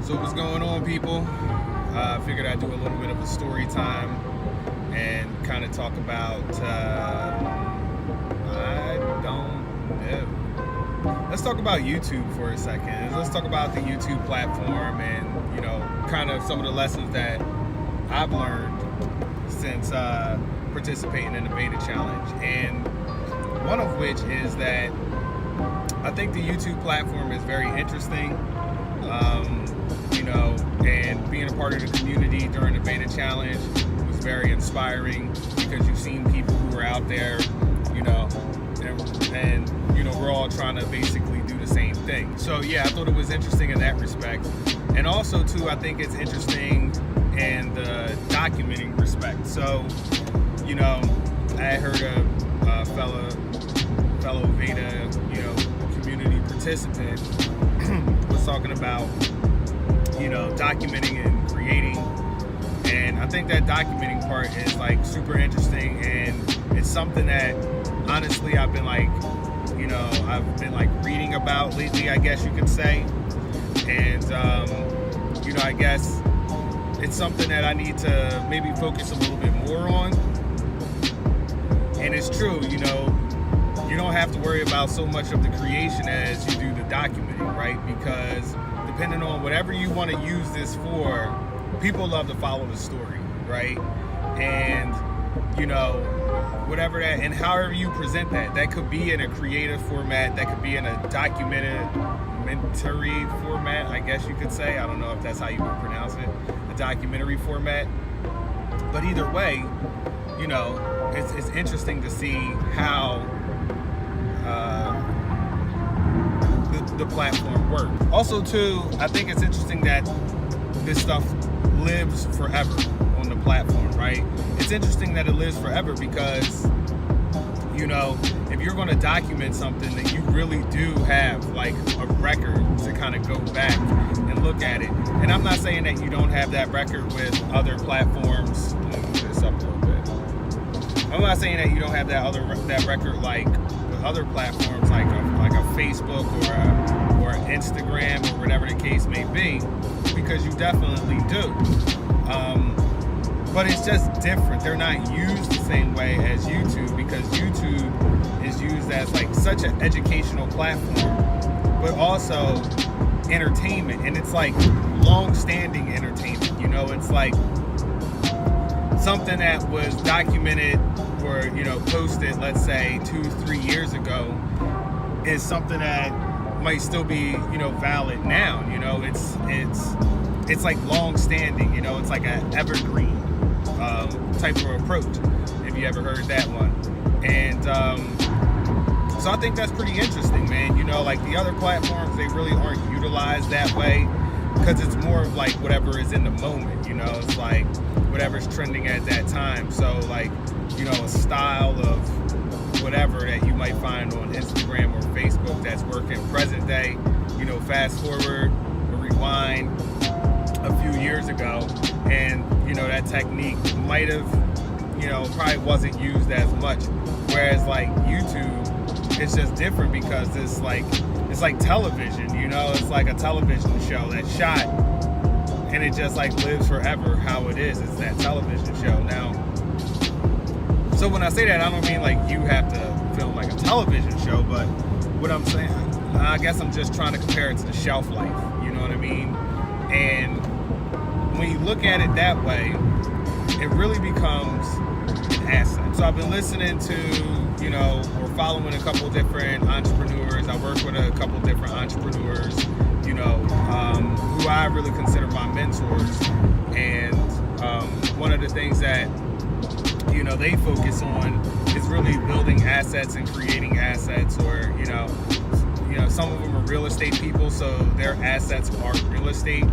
So what's going on, people? I figured I'd do a little bit of a story time and kind of talk about I don't know. Let's talk about YouTube for a second. Let's talk about the YouTube platform and kind of some of the lessons that I've learned since participating in the Veda challenge. And one of which is that I think the YouTube platform is very interesting. And being a part of the community during the Veda challenge was very inspiring because you've seen people who are out there, and we're all trying to basically do the same thing. So yeah, I thought it was interesting in that respect. And also too, I think it's interesting in the documenting respect. So, I heard a fellow Veda, community participant was talking about, documenting and creating. And I think that documenting part is like super interesting, and it's something that honestly I've been reading about lately, I guess you could say. And I guess it's something that I need to maybe focus a little bit more on. And it's true, you don't have to worry about so much of the creation as you do the documenting, right? Because depending on whatever you want to use this for, people love to follow the story, right? And whatever that, and however you present that could be in a creative format, that could be in a documentary format, I guess you could say. I don't know if that's how you would pronounce it, a documentary format. But either way, it's interesting to see how the platform works. Also too, I think it's interesting that this stuff lives forever on the platform, right? It's interesting that it lives forever because if you're going to document something, that you really do have like a record to kind of go back and look at it. And I'm not saying that you don't have that record with other platforms. Let me move this up a little bit. I'm not saying that you don't have that record like with other platforms like a Facebook or Instagram or whatever the case may be, because you definitely do. But it's just different. They're not used the same way as YouTube, because YouTube is used as like such an educational platform, but also entertainment. And it's like long-standing entertainment. It's like something that was documented or posted, let's say 2-3 years ago, is something that might still be valid now. It's like long-standing. It's like an evergreen type of approach, if you ever heard that one. And so I think that's pretty interesting, man. Like the other platforms, they really aren't utilized that way, because it's more of like whatever is in the moment. It's like whatever's trending at that time. So like a style of whatever that you might find on Instagram or Facebook that's working present day, fast forward or rewind a few years ago, and that technique might have probably wasn't used as much. Whereas like YouTube, it's just different because it's like television. It's like a television show that's shot, and it just like lives forever how it is. It's that television show now. So when I say that, I don't mean like you have to film like a television show, but what I'm saying, I guess I'm just trying to compare it to the shelf life. You know what I mean? And when you look at it that way, it really becomes an asset. So I've been listening to, or following a couple different entrepreneurs. I work with a couple different entrepreneurs, who I really consider my mentors. And one of the things that, they focus on is really building assets and creating assets, or, some of them are real estate people, so their assets are real estate,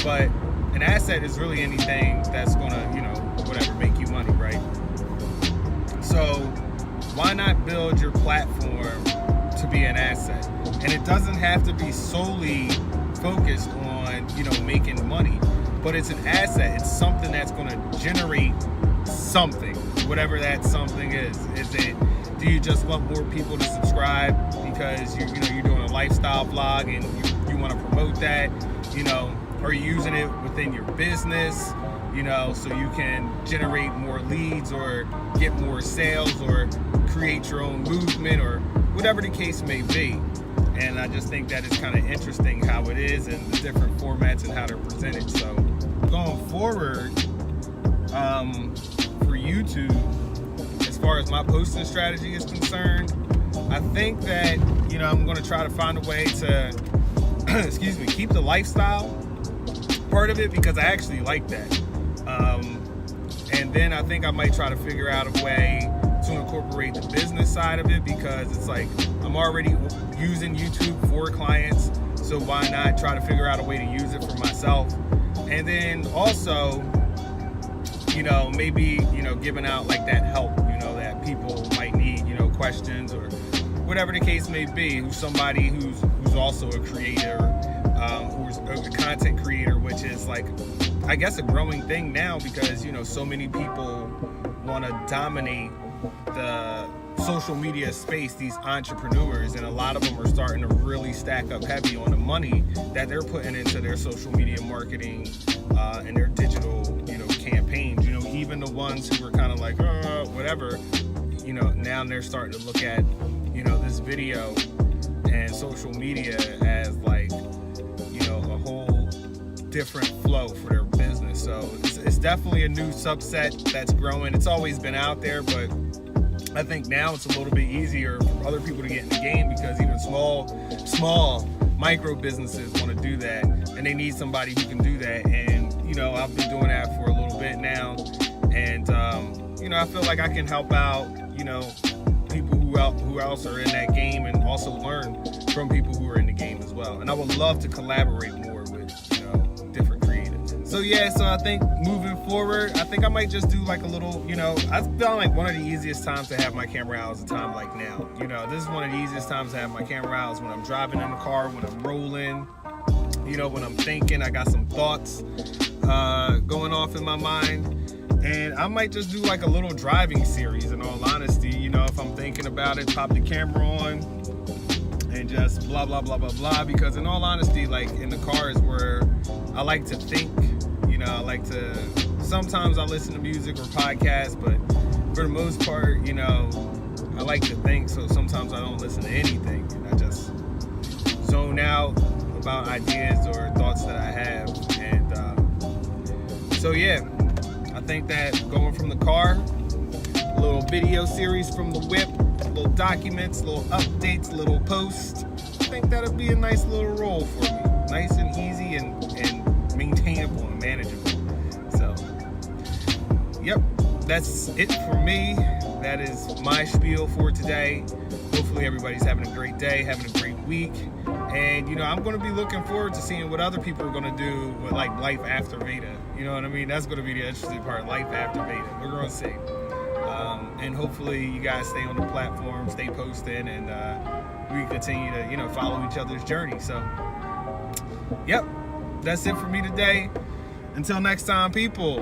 but an asset is really anything that's gonna, whatever, make you money, right? So why not build your platform to be an asset? And it doesn't have to be solely focused on, making money, but it's an asset. It's something that's gonna generate something, whatever that something is. Do you just want more people to subscribe because you're doing a lifestyle vlog and you want to promote that? are you using it within your business, so you can generate more leads or get more sales or create your own movement or whatever the case may be. And I just think that it's kind of interesting how it is and the different formats and how they're presented. So going forward, for YouTube, as far as my posting strategy is concerned, I think that, I'm going to try to find a way to, keep the lifestyle part of it, because I actually like that. And then I think I might try to figure out a way to incorporate the business side of it, because it's like I'm already using YouTube for clients, so why not try to figure out a way to use it for myself? And then also, maybe, giving out like that help, that people might need, questions or whatever the case may be, who's somebody who's also a creator, who's a content creator, which is like, I guess, a growing thing now, because, so many people want to dominate the social media space, these entrepreneurs, and a lot of them are starting to really stack up heavy on the money that they're putting into their social media marketing and their digital, campaigns. Even the ones who were kind of like, whatever, now they're starting to look at, this video and social media as like, a whole different flow for their business. So it's definitely a new subset that's growing. It's always been out there, but I think now it's a little bit easier for other people to get in the game, because even small micro businesses want to do that, and they need somebody who can do that. And I've been doing that for a little bit now, and I feel like I can help out people who else are in that game, and also learn from people who are in the game as well. And I would love to collaborate more with different creatives. So I think moving forward, I think I might just do like a little, I feel like one of the easiest times to have my camera out is a time like now. This is one of the easiest times to have my camera out, is when I'm driving in the car, when I'm rolling, when I'm thinking, I got some thoughts going off in my mind. And I might just do like a little driving series, in all honesty. If I'm thinking about it, pop the camera on and just blah, blah, blah, blah, blah. Because in all honesty, like in the car is where I like to think. I like to, sometimes I listen to music or podcasts, but for the most part, I like to think. So sometimes I don't listen to anything, and I just zone out about ideas or thoughts that I have. And I think that going from the car, a little video series from the whip, little documents, little updates, little posts, I think that'll be a nice little role for me. Nice and easy and maintainable and manageable. So, that's it for me. That is my spiel for today. Hopefully everybody's having a great day, having a great week. And, I'm going to be looking forward to seeing what other people are going to do with like life after Veda. You know what I mean? That's going to be the interesting part, life after Veda. We're going to see. And hopefully you guys stay on the platform, stay posted, and we continue to, follow each other's journey. So, that's it for me today. Until next time, people.